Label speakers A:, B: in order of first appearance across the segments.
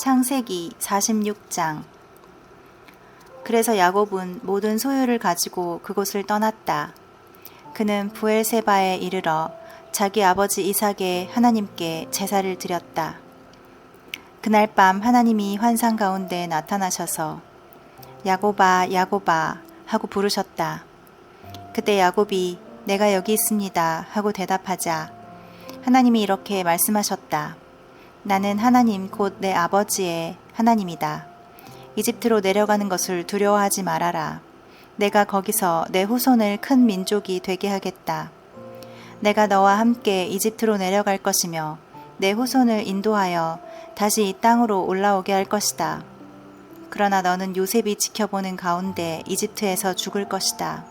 A: 창세기 46장. 그래서 야곱은 모든 소유를 가지고 그곳을 떠났다. 그는 브엘세바에 이르러 자기 아버지 이삭의 하나님께 제사를 드렸다. 그날 밤 하나님이 환상 가운데 나타나셔서 야곱아 야곱아 하고 부르셨다. 그때 야곱이 내가 여기 있습니다 하고 대답하자 하나님이 이렇게 말씀하셨다. 나는 하나님 곧 내 아버지의 하나님이다. 이집트로 내려가는 것을 두려워하지 말아라. 내가 거기서 내 후손을 큰 민족이 되게 하겠다. 내가 너와 함께 이집트로 내려갈 것이며 내 후손을 인도하여 다시 이 땅으로 올라오게 할 것이다. 그러나 너는 요셉이 지켜보는 가운데 이집트에서 죽을 것이다.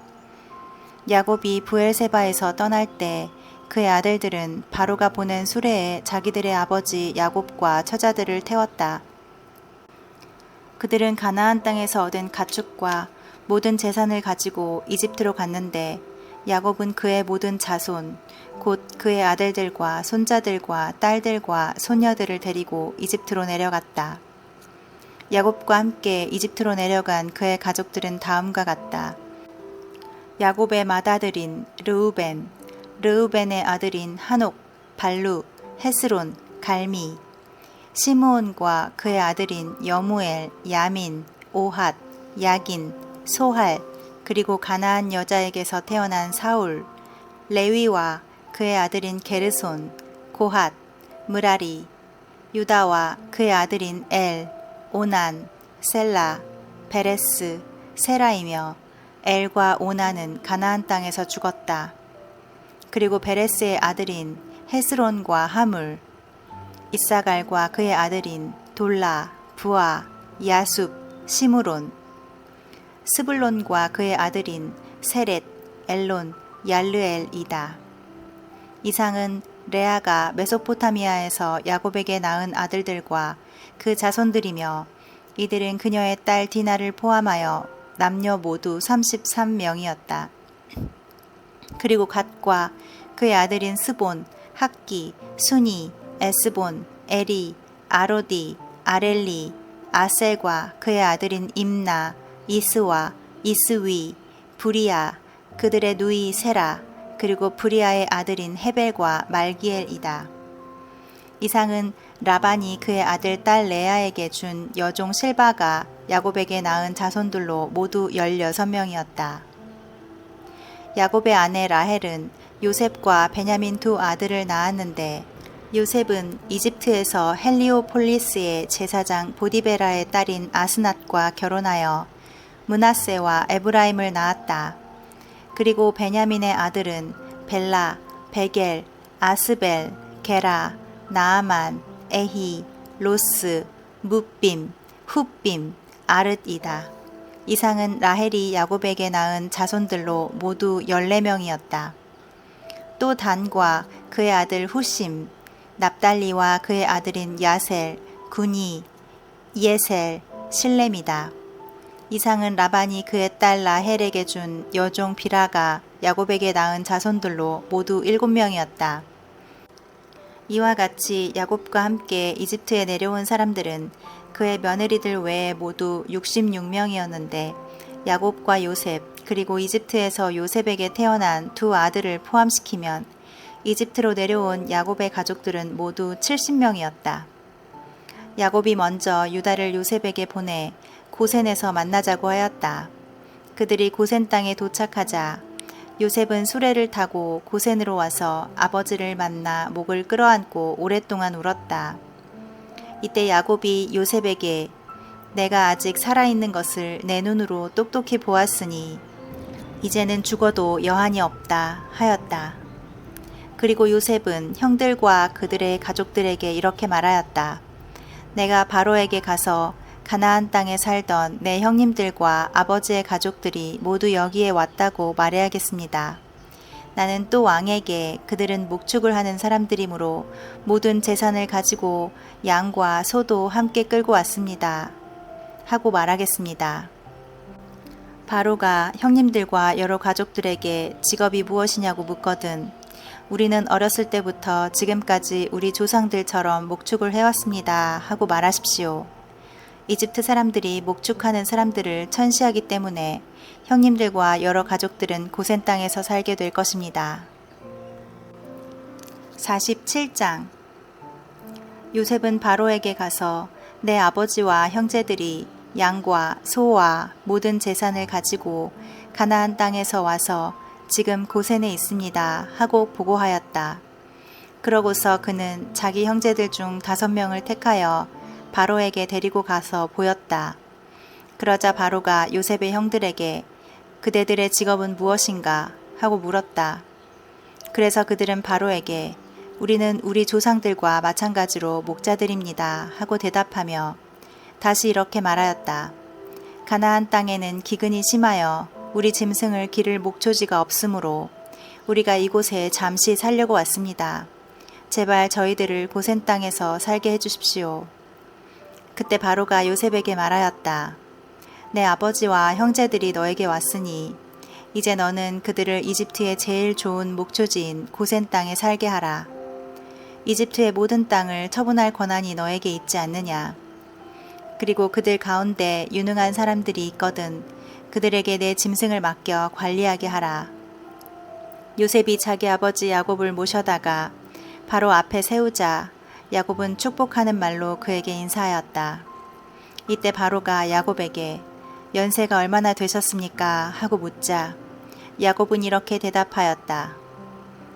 A: 야곱이 브엘세바에서 떠날 때 그의 아들들은 바로가 보낸 수레에 자기들의 아버지 야곱과 처자들을 태웠다. 그들은 가나안 땅에서 얻은 가축과 모든 재산을 가지고 이집트로 갔는데 야곱은 그의 모든 자손, 곧 그의 아들들과 손자들과 딸들과 소녀들을 데리고 이집트로 내려갔다. 야곱과 함께 이집트로 내려간 그의 가족들은 다음과 같다. 야곱의 맏아들인 르우벤, 르우벤의 아들인 한옥, 발루, 헤스론, 갈미, 시므온과 그의 아들인 여무엘, 야민, 오핫, 야긴, 소할, 그리고 가나안 여자에게서 태어난 사울, 레위와 그의 아들인 게르손, 고핫, 무라리, 유다와 그의 아들인 엘, 오난, 셀라, 베레스, 세라이며 엘과 오난은 가나안 땅에서 죽었다. 그리고 베레스의 아들인 헤스론과 하물, 이사갈과 그의 아들인 돌라, 부아, 야숲, 시므론, 스불론과 그의 아들인 세렛, 엘론, 얄르엘이다. 이상은 레아가 메소포타미아에서 야곱에게 낳은 아들들과 그 자손들이며 이들은 그녀의 딸 디나를 포함하여 남녀 모두 33명이었다. 그리고 갓과 그의 아들인 스본, 학기, 순이, 에스본, 에리, 아로디, 아렐리, 아셀과 그의 아들인 임나, 이스와, 이스위, 부리아, 그들의 누이 세라, 그리고 부리아의 아들인 헤벨과 말기엘이다. 이상은 라반이 그의 아들 딸 레아에게 준 여종 실바가 야곱에게 낳은 자손들로 모두 16명이었다. 야곱의 아내 라헬은 요셉과 베냐민 두 아들을 낳았는데 요셉은 이집트에서 헬리오폴리스의 제사장 보디베라의 딸인 아스낫과 결혼하여 므낫세와 에브라임을 낳았다. 그리고 베냐민의 아들은 벨라, 베겔, 아스벨, 게라, 나아만, 에히, 로스, 뭇빔, 훗빔, 아릇이다. 이상은 라헬이 야곱에게 낳은 자손들로 모두 14명이었다. 또 단과 그의 아들 후심, 납달리와 그의 아들인 야셀, 구니, 이에셀, 실렘이다. 이상은 라반이 그의 딸 라헬에게 준 여종 비라가 야곱에게 낳은 자손들로 모두 7명이었다. 이와 같이 야곱과 함께 이집트에 내려온 사람들은 그의 며느리들 외에 모두 66명이었는데 야곱과 요셉 그리고 이집트에서 요셉에게 태어난 두 아들을 포함시키면 이집트로 내려온 야곱의 가족들은 모두 70명이었다. 야곱이 먼저 유다를 요셉에게 보내 고센에서 만나자고 하였다. 그들이 고센 땅에 도착하자 요셉은 수레를 타고 고센으로 와서 아버지를 만나 목을 끌어안고 오랫동안 울었다. 이때 야곱이 요셉에게 내가 아직 살아있는 것을 내 눈으로 똑똑히 보았으니 이제는 죽어도 여한이 없다 하였다. 그리고 요셉은 형들과 그들의 가족들에게 이렇게 말하였다. 내가 바로에게 가서 가나안 땅에 살던 내 형님들과 아버지의 가족들이 모두 여기에 왔다고 말해야겠습니다. 나는 또 왕에게 그들은 목축을 하는 사람들이므로 모든 재산을 가지고 양과 소도 함께 끌고 왔습니다. 하고 말하겠습니다. 바로가 형님들과 여러 가족들에게 직업이 무엇이냐고 묻거든 우리는 어렸을 때부터 지금까지 우리 조상들처럼 목축을 해왔습니다 하고 말하십시오. 이집트 사람들이 목축하는 사람들을 천시하기 때문에 형님들과 여러 가족들은 고센 땅에서 살게 될 것입니다. 47장. 요셉은 바로에게 가서 내 아버지와 형제들이 양과 소와 모든 재산을 가지고 가나안 땅에서 와서 지금 고센에 있습니다 하고 보고하였다. 그러고서 그는 자기 형제들 중 5명을 택하여 바로에게 데리고 가서 보였다. 그러자 바로가 요셉의 형들에게 그대들의 직업은 무엇인가 하고 물었다. 그래서 그들은 바로에게 우리는 우리 조상들과 마찬가지로 목자들입니다 하고 대답하며 다시 이렇게 말하였다. 가나안 땅에는 기근이 심하여 우리 짐승을 기를 목초지가 없으므로 우리가 이곳에 잠시 살려고 왔습니다. 제발 저희들을 고센 땅에서 살게 해주십시오. 그때 바로가 요셉에게 말하였다. 내 아버지와 형제들이 너에게 왔으니 이제 너는 그들을 이집트의 제일 좋은 목초지인 고센 땅에 살게 하라. 이집트의 모든 땅을 처분할 권한이 너에게 있지 않느냐. 그리고 그들 가운데 유능한 사람들이 있거든 그들에게 내 짐승을 맡겨 관리하게 하라. 요셉이 자기 아버지 야곱을 모셔다가 바로 앞에 세우자 야곱은 축복하는 말로 그에게 인사하였다. 이때 바로가 야곱에게 연세가 얼마나 되셨습니까? 하고 묻자 야곱은 이렇게 대답하였다.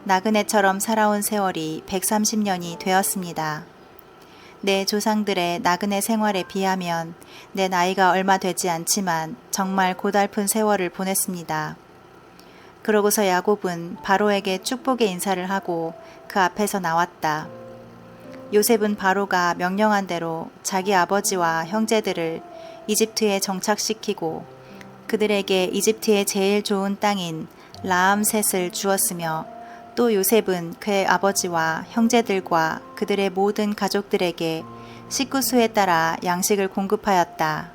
A: 나그네처럼 살아온 세월이 130년이 되었습니다. 내 조상들의 나그네 생활에 비하면 내 나이가 얼마 되지 않지만 정말 고달픈 세월을 보냈습니다. 그러고서 야곱은 바로에게 축복의 인사를 하고 그 앞에서 나왔다. 요셉은 바로가 명령한 대로 자기 아버지와 형제들을 이집트에 정착시키고 그들에게 이집트의 제일 좋은 땅인 라암셋을 주었으며 또 요셉은 그의 아버지와 형제들과 그들의 모든 가족들에게 식구수에 따라 양식을 공급하였다.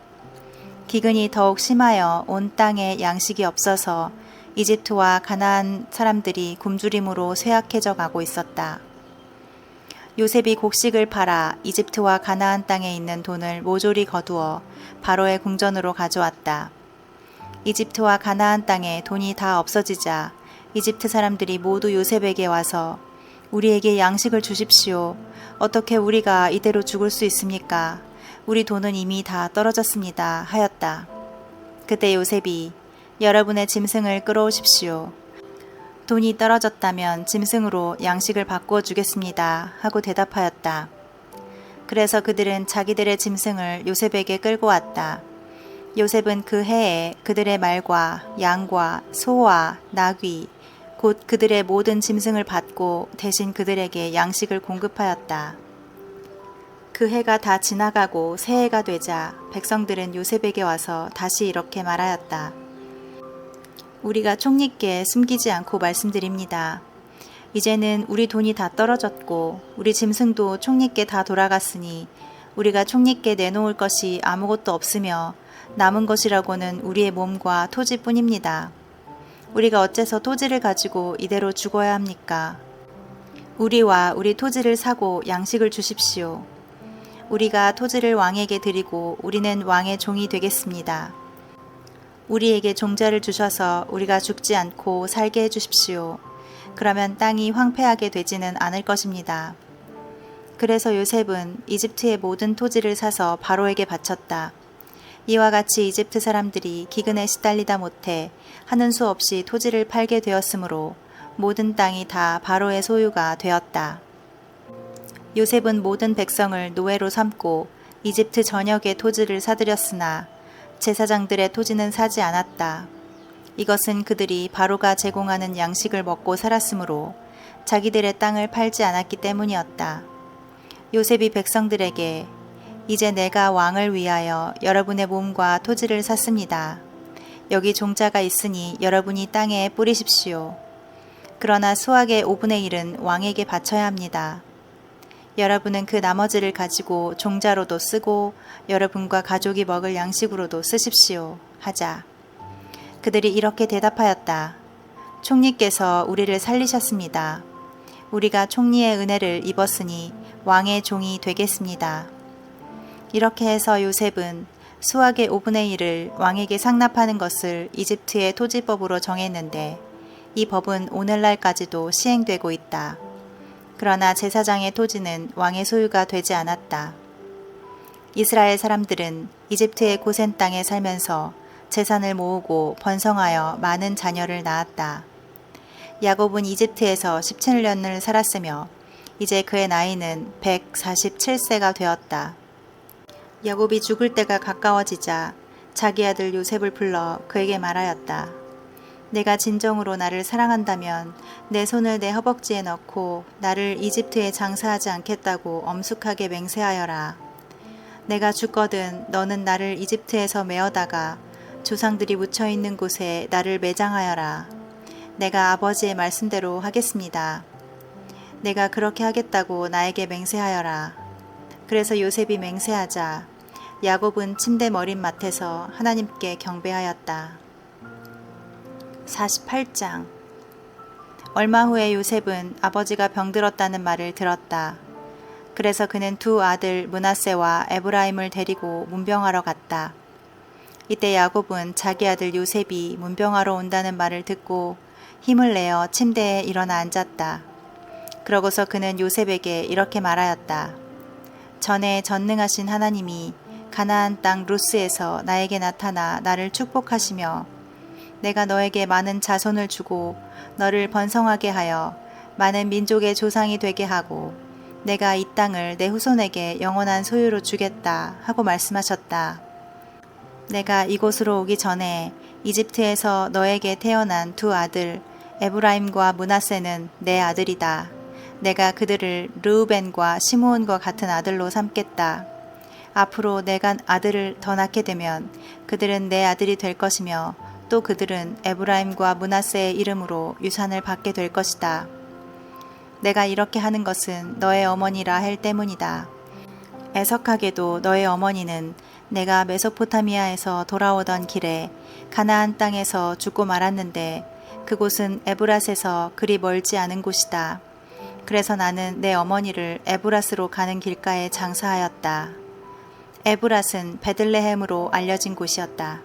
A: 기근이 더욱 심하여 온 땅에 양식이 없어서 이집트와 가나안 사람들이 굶주림으로 쇠약해져 가고 있었다. 요셉이 곡식을 팔아 이집트와 가나안 땅에 있는 돈을 모조리 거두어 바로의 궁전으로 가져왔다. 이집트와 가나안 땅에 돈이 다 없어지자 이집트 사람들이 모두 요셉에게 와서 우리에게 양식을 주십시오. 어떻게 우리가 이대로 죽을 수 있습니까? 우리 돈은 이미 다 떨어졌습니다. 하였다. 그때 요셉이 여러분의 짐승을 끌어오십시오. 돈이 떨어졌다면 짐승으로 양식을 바꾸어 주겠습니다. 하고 대답하였다. 그래서 그들은 자기들의 짐승을 요셉에게 끌고 왔다. 요셉은 그 해에 그들의 말과 양과 소와 나귀 곧 그들의 모든 짐승을 받고 대신 그들에게 양식을 공급하였다. 그 해가 다 지나가고 새해가 되자 백성들은 요셉에게 와서 다시 이렇게 말하였다. 우리가 총리께 숨기지 않고 말씀드립니다. 이제는 우리 돈이 다 떨어졌고 우리 짐승도 총리께 다 돌아갔으니 우리가 총리께 내놓을 것이 아무것도 없으며 남은 것이라고는 우리의 몸과 토지뿐입니다. 우리가 어째서 토지를 가지고 이대로 죽어야 합니까? 우리와 우리 토지를 사고 양식을 주십시오. 우리가 토지를 왕에게 드리고 우리는 왕의 종이 되겠습니다. 우리에게 종자를 주셔서 우리가 죽지 않고 살게 해주십시오. 그러면 땅이 황폐하게 되지는 않을 것입니다. 그래서 요셉은 이집트의 모든 토지를 사서 바로에게 바쳤다. 이와 같이 이집트 사람들이 기근에 시달리다 못해 하는 수 없이 토지를 팔게 되었으므로 모든 땅이 다 바로의 소유가 되었다. 요셉은 모든 백성을 노예로 삼고 이집트 전역의 토지를 사들였으나 제사장들의 토지는 사지 않았다. 이것은 그들이 바로가 제공하는 양식을 먹고 살았으므로 자기들의 땅을 팔지 않았기 때문이었다. 요셉이 백성들에게 이제 내가 왕을 위하여 여러분의 몸과 토지를 샀습니다. 여기 종자가 있으니 여러분이 땅에 뿌리십시오. 그러나 수확의 5분의 1은 왕에게 바쳐야 합니다. 여러분은 그 나머지를 가지고 종자로도 쓰고 여러분과 가족이 먹을 양식으로도 쓰십시오. 하자. 그들이 이렇게 대답하였다. 총리께서 우리를 살리셨습니다. 우리가 총리의 은혜를 입었으니 왕의 종이 되겠습니다. 이렇게 해서 요셉은 수확의 5분의 1을 왕에게 상납하는 것을 이집트의 토지법으로 정했는데 이 법은 오늘날까지도 시행되고 있다. 그러나 제사장의 토지는 왕의 소유가 되지 않았다. 이스라엘 사람들은 이집트의 고센 땅에 살면서 재산을 모으고 번성하여 많은 자녀를 낳았다. 야곱은 이집트에서 17년을 살았으며 이제 그의 나이는 147세가 되었다. 야곱이 죽을 때가 가까워지자 자기 아들 요셉을 불러 그에게 말하였다. 내가 진정으로 나를 사랑한다면 내 손을 내 허벅지에 넣고 나를 이집트에 장사하지 않겠다고 엄숙하게 맹세하여라. 내가 죽거든 너는 나를 이집트에서 메어다가 조상들이 묻혀있는 곳에 나를 매장하여라. 내가 아버지의 말씀대로 하겠습니다. 내가 그렇게 하겠다고 나에게 맹세하여라. 그래서 요셉이 맹세하자 야곱은 침대 머릿맡에서 하나님께 경배하였다. 48장. 얼마 후에 요셉은 아버지가 병들었다는 말을 들었다. 그래서 그는 두 아들 므낫세와 에브라임을 데리고 문병하러 갔다. 이때 야곱은 자기 아들 요셉이 문병하러 온다는 말을 듣고 힘을 내어 침대에 일어나 앉았다. 그러고서 그는 요셉에게 이렇게 말하였다. 전에 전능하신 하나님이 가나안 땅 루스에서 나에게 나타나 나를 축복하시며 내가 너에게 많은 자손을 주고 너를 번성하게 하여 많은 민족의 조상이 되게 하고 내가 이 땅을 내 후손에게 영원한 소유로 주겠다 하고 말씀하셨다. 내가 이곳으로 오기 전에 이집트에서 너에게 태어난 두 아들 에브라임과 므낫세는 내 아들이다. 내가 그들을 르우벤과 시므온과 같은 아들로 삼겠다. 앞으로 내가 아들을 더 낳게 되면 그들은 내 아들이 될 것이며 또 그들은 에브라임과 므낫세의 이름으로 유산을 받게 될 것이다. 내가 이렇게 하는 것은 너의 어머니 라헬 때문이다. 애석하게도 너의 어머니는 내가 메소포타미아에서 돌아오던 길에 가나안 땅에서 죽고 말았는데 그곳은 에브랏에서 그리 멀지 않은 곳이다. 그래서 나는 내 어머니를 에브랏으로 가는 길가에 장사하였다. 에브랏은 베들레헴으로 알려진 곳이었다.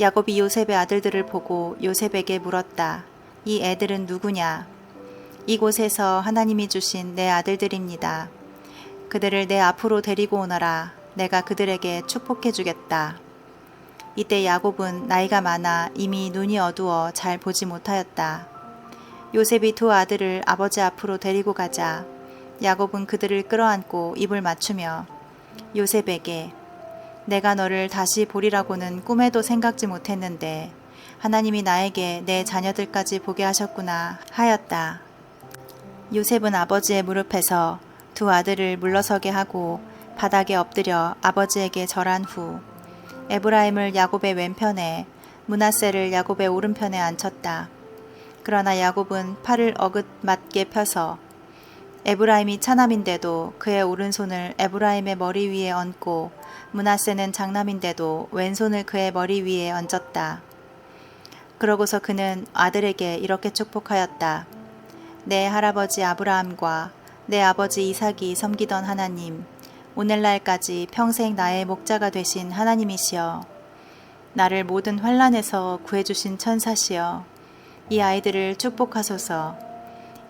A: 야곱이 요셉의 아들들을 보고 요셉에게 물었다. 이 애들은 누구냐? 이곳에서 하나님이 주신 내 아들들입니다. 그들을 내 앞으로 데리고 오너라. 내가 그들에게 축복해 주겠다. 이때 야곱은 나이가 많아 이미 눈이 어두워 잘 보지 못하였다. 요셉이 두 아들을 아버지 앞으로 데리고 가자 야곱은 그들을 끌어안고 입을 맞추며 요셉에게 내가 너를 다시 보리라고는 꿈에도 생각지 못했는데 하나님이 나에게 내 자녀들까지 보게 하셨구나 하였다. 요셉은 아버지의 무릎에서 두 아들을 물러서게 하고 바닥에 엎드려 아버지에게 절한 후 에브라임을 야곱의 왼편에 므낫세를 야곱의 오른편에 앉혔다. 그러나 야곱은 팔을 어긋맞게 펴서 에브라임이 차남인데도 그의 오른손을 에브라임의 머리 위에 얹고 므낫세는 장남인데도 왼손을 그의 머리 위에 얹었다. 그러고서 그는 아들에게 이렇게 축복하였다. 내 할아버지 아브라함과 내 아버지 이삭이 섬기던 하나님, 오늘날까지 평생 나의 목자가 되신 하나님이시여, 나를 모든 환난에서 구해주신 천사시여, 이 아이들을 축복하소서.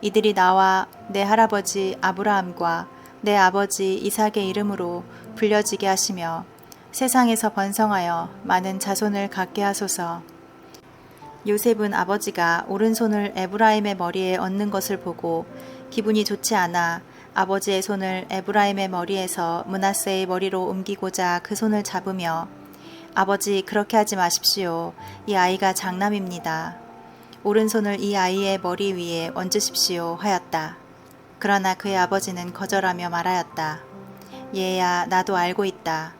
A: 이들이 나와 내 할아버지 아브라함과 내 아버지 이삭의 이름으로 불려지게 하시며 세상에서 번성하여 많은 자손을 갖게 하소서. 요셉은 아버지가 오른손을 에브라임의 머리에 얹는 것을 보고 기분이 좋지 않아 아버지의 손을 에브라임의 머리에서 므낫세의 머리로 옮기고자 그 손을 잡으며 아버지 그렇게 하지 마십시오. 이 아이가 장남입니다. 오른손을 이 아이의 머리 위에 얹으십시오 하였다. 그러나 그의 아버지는 거절하며 말하였다. 얘야 나도 알고 있다.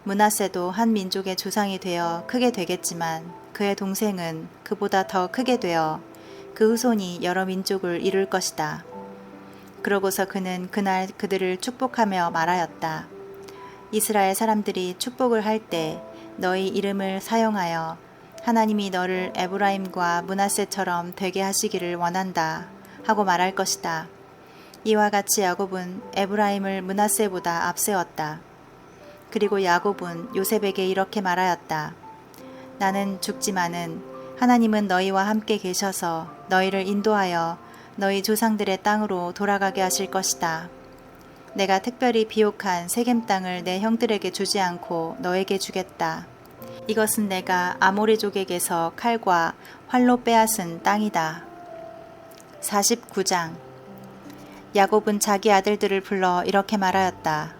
A: 므낫세도 한 민족의 조상이 되어 크게 되겠지만 그의 동생은 그보다 더 크게 되어 그 후손이 여러 민족을 이룰 것이다. 그러고서 그는 그날 그들을 축복하며 말하였다. 이스라엘 사람들이 축복을 할 때 너희 이름을 사용하여 하나님이 너를 에브라임과 므낫세처럼 되게 하시기를 원한다 하고 말할 것이다. 이와 같이 야곱은 에브라임을 므낫세보다 앞세웠다. 그리고 야곱은 요셉에게 이렇게 말하였다. 나는 죽지만은 하나님은 너희와 함께 계셔서 너희를 인도하여 너희 조상들의 땅으로 돌아가게 하실 것이다. 내가 특별히 비옥한 세겜 땅을 내 형들에게 주지 않고 너에게 주겠다. 이것은 내가 아모리족에게서 칼과 활로 빼앗은 땅이다. 49장. 야곱은 자기 아들들을 불러 이렇게 말하였다.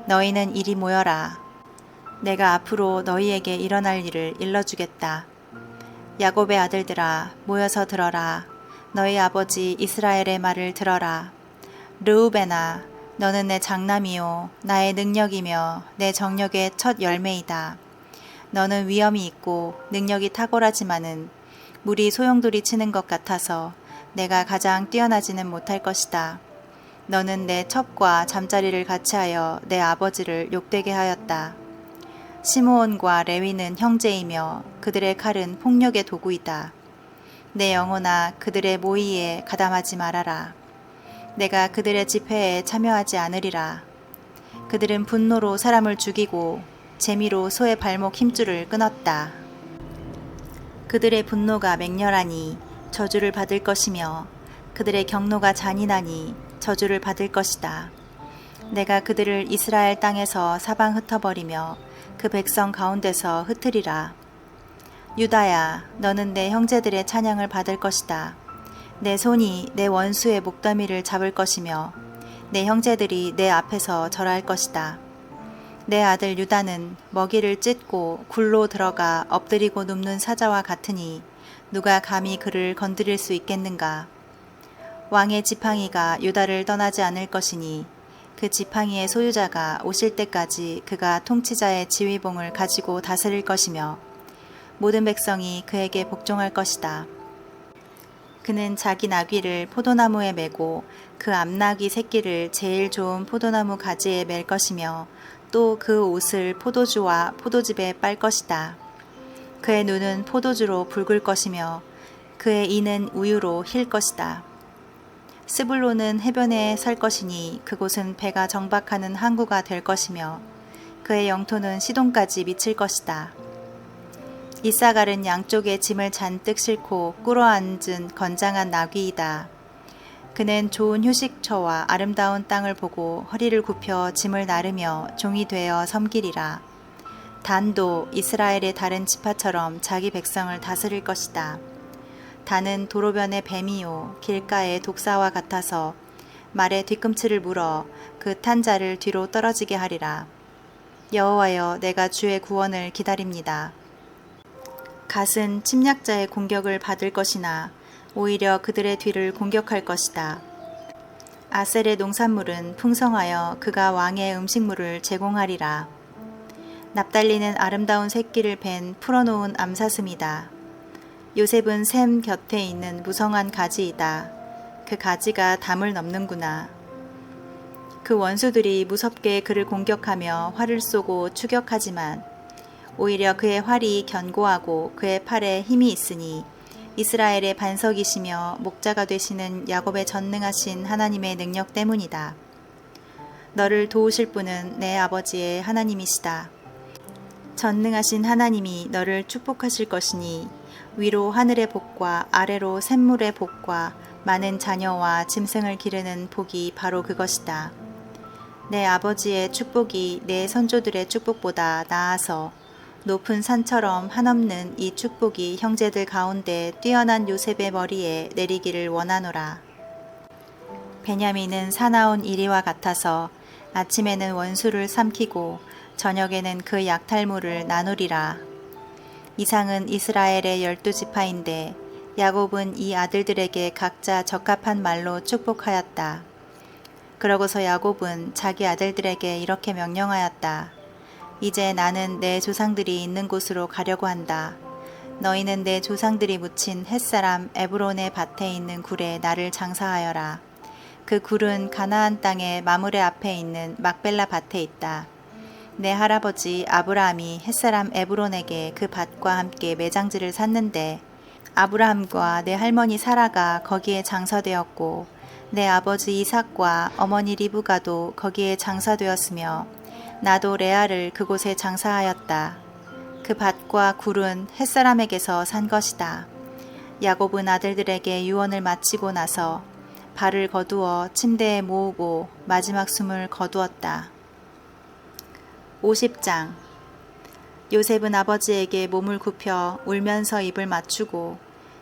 A: 너희는 이리 모여라. 내가 앞으로 너희에게 일어날 일을 일러주겠다. 야곱의 아들들아, 모여서 들어라. 너희 아버지 이스라엘의 말을 들어라. 르우벤아, 너는 내 장남이요 나의 능력이며 내 정력의 첫 열매이다. 너는 위엄이 있고 능력이 탁월하지만은 물이 소용돌이 치는 것 같아서 내가 가장 뛰어나지는 못할 것이다. 너는 내 첩과 잠자리를 같이하여 내 아버지를 욕되게 하였다. 시므온과 레위는 형제이며 그들의 칼은 폭력의 도구이다. 내 영혼아 그들의 모의에 가담하지 말아라. 내가 그들의 집회에 참여하지 않으리라. 그들은 분노로 사람을 죽이고 재미로 소의 발목 힘줄을 끊었다. 그들의 분노가 맹렬하니 저주를 받을 것이며 그들의 경노가 잔인하니 저주를 받을 것이다. 내가 그들을 이스라엘 땅에서 사방 흩어버리며 그 백성 가운데서 흩으리라. 유다야, 너는 내 형제들의 찬양을 받을 것이다. 내 손이 내 원수의 목더미를 잡을 것이며 내 형제들이 내 앞에서 절할 것이다. 내 아들 유다는 먹이를 찢고 굴로 들어가 엎드리고 눕는 사자와 같으니 누가 감히 그를 건드릴 수 있겠는가. 왕의 지팡이가 유다를 떠나지 않을 것이니 그 지팡이의 소유자가 오실 때까지 그가 통치자의 지휘봉을 가지고 다스릴 것이며 모든 백성이 그에게 복종할 것이다. 그는 자기 나귀를 포도나무에 메고 그 암나귀 새끼를 제일 좋은 포도나무 가지에 맬 것이며 또 그 옷을 포도주와 포도즙에 빨 것이다. 그의 눈은 포도주로 붉을 것이며 그의 이는 우유로 힐 것이다. 스불론은 해변에 설 것이니 그곳은 배가 정박하는 항구가 될 것이며 그의 영토는 시돈까지 미칠 것이다. 이사갈은 양쪽에 짐을 잔뜩 싣고 꿇어앉은 건장한 나귀이다. 그는 좋은 휴식처와 아름다운 땅을 보고 허리를 굽혀 짐을 나르며 종이 되어 섬기리라. 단도 이스라엘의 다른 지파처럼 자기 백성을 다스릴 것이다. 단은 도로변의 뱀이요 길가의 독사와 같아서 말의 뒤꿈치를 물어 그 탄 자를 뒤로 떨어지게 하리라. 여호와여, 내가 주의 구원을 기다립니다. 갓은 침략자의 공격을 받을 것이나 오히려 그들의 뒤를 공격할 것이다. 아셀의 농산물은 풍성하여 그가 왕의 음식물을 제공하리라. 납달리는 아름다운 새끼를 벤 풀어놓은 암사슴이다. 요셉은 샘 곁에 있는 무성한 가지이다. 그 가지가 담을 넘는구나. 그 원수들이 무섭게 그를 공격하며 활을 쏘고 추격하지만 오히려 그의 활이 견고하고 그의 팔에 힘이 있으니 이스라엘의 반석이시며 목자가 되시는 야곱의 전능하신 하나님의 능력 때문이다. 너를 도우실 분은 내 아버지의 하나님이시다. 전능하신 하나님이 너를 축복하실 것이니 위로 하늘의 복과 아래로 샘물의 복과 많은 자녀와 짐승을 기르는 복이 바로 그것이다. 내 아버지의 축복이 내 선조들의 축복보다 나아서 높은 산처럼 한없는 이 축복이 형제들 가운데 뛰어난 요셉의 머리에 내리기를 원하노라. 베냐민은 사나운 이리와 같아서 아침에는 원수를 삼키고 저녁에는 그 약탈물을 나누리라. 이상은 이스라엘의 12지파인데 야곱은 이 아들들에게 각자 적합한 말로 축복하였다. 그러고서 야곱은 자기 아들들에게 이렇게 명령하였다. 이제 나는 내 조상들이 있는 곳으로 가려고 한다. 너희는 내 조상들이 묻힌 햇사람 에브론의 밭에 있는 굴에 나를 장사하여라. 그 굴은 가나안 땅의 마므레 앞에 있는 막벨라 밭에 있다. 내 할아버지 아브라함이 햇사람 에브론에게 그 밭과 함께 매장지를 샀는데 아브라함과 내 할머니 사라가 거기에 장사되었고 내 아버지 이삭과 어머니 리브가도 거기에 장사되었으며 나도 레아를 그곳에 장사하였다. 그 밭과 굴은 햇사람에게서 산 것이다. 야곱은 아들들에게 유언을 마치고 나서 발을 거두어 침대에 모으고 마지막 숨을 거두었다. 50장. 요셉은 아버지에게 몸을 굽혀 울면서 입을 맞추고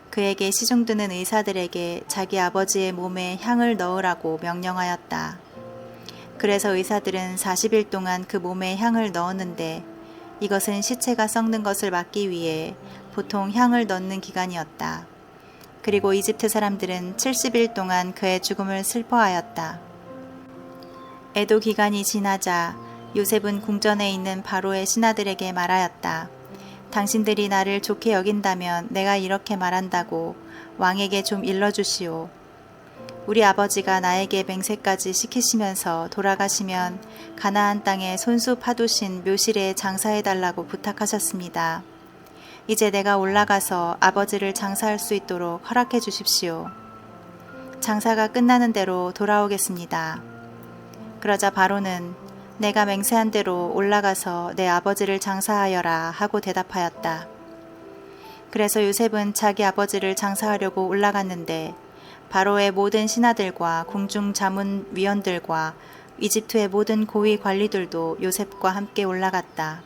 A: 그에게 시중드는 의사들에게 자기 아버지의 몸에 향을 넣으라고 명령하였다. 그래서 의사들은 40일 동안 그 몸에 향을 넣었는데 이것은 시체가 썩는 것을 막기 위해 보통 향을 넣는 기간이었다. 그리고 이집트 사람들은 70일 동안 그의 죽음을 슬퍼하였다. 애도 기간이 지나자 요셉은 궁전에 있는 바로의 신하들에게 말하였다. 당신들이 나를 좋게 여긴다면 내가 이렇게 말한다고 왕에게 좀 일러주시오. 우리 아버지가 나에게 맹세까지 시키시면서 돌아가시면 가나안 땅에 손수 파두신 묘실에 장사해달라고 부탁하셨습니다. 이제 내가 올라가서 아버지를 장사할 수 있도록 허락해 주십시오. 장사가 끝나는 대로 돌아오겠습니다. 그러자 바로는 내가 맹세한 대로 올라가서 내 아버지를 장사하여라 하고 대답하였다. 그래서 요셉은 자기 아버지를 장사하려고 올라갔는데 바로의 모든 신하들과 궁중 자문위원들과 이집트의 모든 고위 관리들도 요셉과 함께 올라갔다.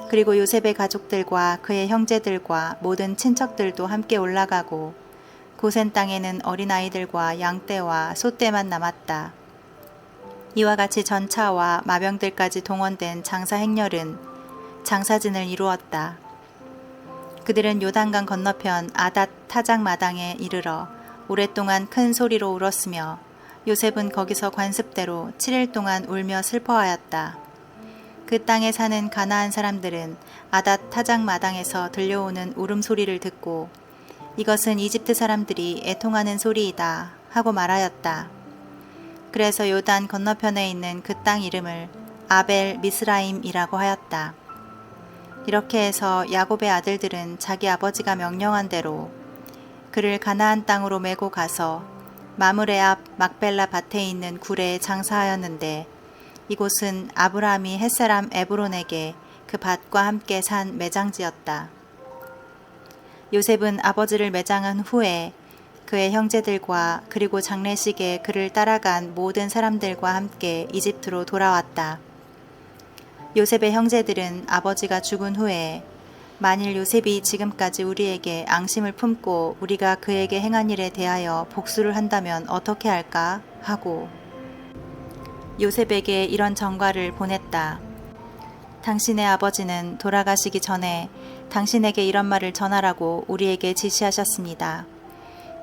A: 그리고 요셉의 가족들과 그의 형제들과 모든 친척들도 함께 올라가고 고센 땅에는 어린아이들과 양떼와 소떼만 남았다. 이와 같이 전차와 마병들까지 동원된 장사 행렬은 장사진을 이루었다. 그들은 요단강 건너편 아닷 타작 마당에 이르러 오랫동안 큰 소리로 울었으며 요셉은 거기서 관습대로 7일 동안 울며 슬퍼하였다. 그 땅에 사는 가나안 사람들은 아닷 타작 마당에서 들려오는 울음소리를 듣고 이것은 이집트 사람들이 애통하는 소리이다 하고 말하였다. 그래서 요단 건너편에 있는 그 땅 이름을 아벨 미스라임이라고 하였다. 이렇게 해서 야곱의 아들들은 자기 아버지가 명령한 대로 그를 가나안 땅으로 메고 가서 마므레 앞 막벨라 밭에 있는 굴에 장사하였는데 이곳은 아브라함이 햇사람 에브론에게 그 밭과 함께 산 매장지였다. 요셉은 아버지를 매장한 후에 그의 형제들과 그리고 장례식에 그를 따라간 모든 사람들과 함께 이집트로 돌아왔다. 요셉의 형제들은 아버지가 죽은 후에 만일 요셉이 지금까지 우리에게 앙심을 품고 우리가 그에게 행한 일에 대하여 복수를 한다면 어떻게 할까 하고 요셉에게 이런 전과를 보냈다. 당신의 아버지는 돌아가시기 전에 당신에게 이런 말을 전하라고 우리에게 지시하셨습니다.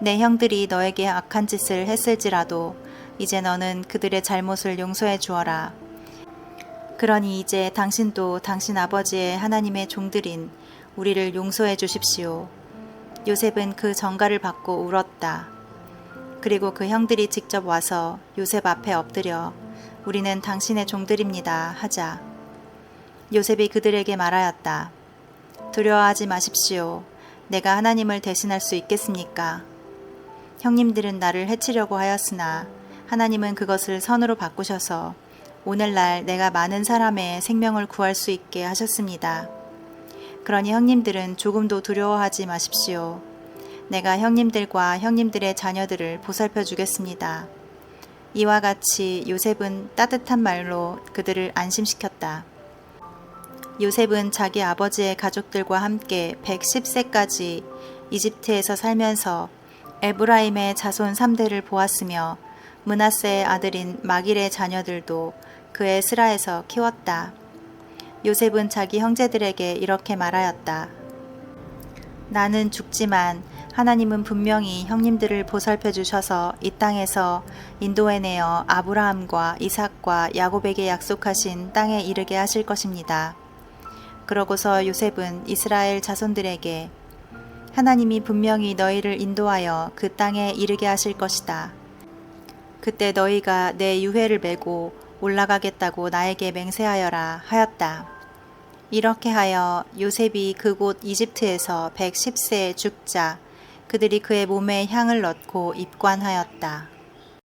A: 내 형들이 너에게 악한 짓을 했을지라도 이제 너는 그들의 잘못을 용서해 주어라. 그러니 이제 당신도 당신 아버지의 하나님의 종들인 우리를 용서해 주십시오. 요셉은 그 전가를 받고 울었다. 그리고 그 형들이 직접 와서 요셉 앞에 엎드려 우리는 당신의 종들입니다 하자 요셉이 그들에게 말하였다. 두려워하지 마십시오. 내가 하나님을 대신할 수 있겠습니까? 형님들은 나를 해치려고 하였으나 하나님은 그것을 선으로 바꾸셔서 오늘날 내가 많은 사람의 생명을 구할 수 있게 하셨습니다. 그러니 형님들은 조금도 두려워하지 마십시오. 내가 형님들과 형님들의 자녀들을 보살펴 주겠습니다. 이와 같이 요셉은 따뜻한 말로 그들을 안심시켰다. 요셉은 자기 아버지의 가족들과 함께 110세까지 이집트에서 살면서 에브라임의 자손 3대를 보았으며 므낫세의 아들인 마길의 자녀들도 그의 스라에서 키웠다. 요셉은 자기 형제들에게 이렇게 말하였다. 나는 죽지만 하나님은 분명히 형님들을 보살펴 주셔서 이 땅에서 인도해 내어 아브라함과 이삭과 야곱에게 약속하신 땅에 이르게 하실 것입니다. 그러고서 요셉은 이스라엘 자손들에게 하나님이 분명히 너희를 인도하여 그 땅에 이르게 하실 것이다. 그때 너희가 내 유해를 메고 올라가겠다고 나에게 맹세하여라 하였다. 이렇게 하여 요셉이 그곳 이집트에서 110세에 죽자 그들이 그의 몸에 향을 넣고 입관하였다.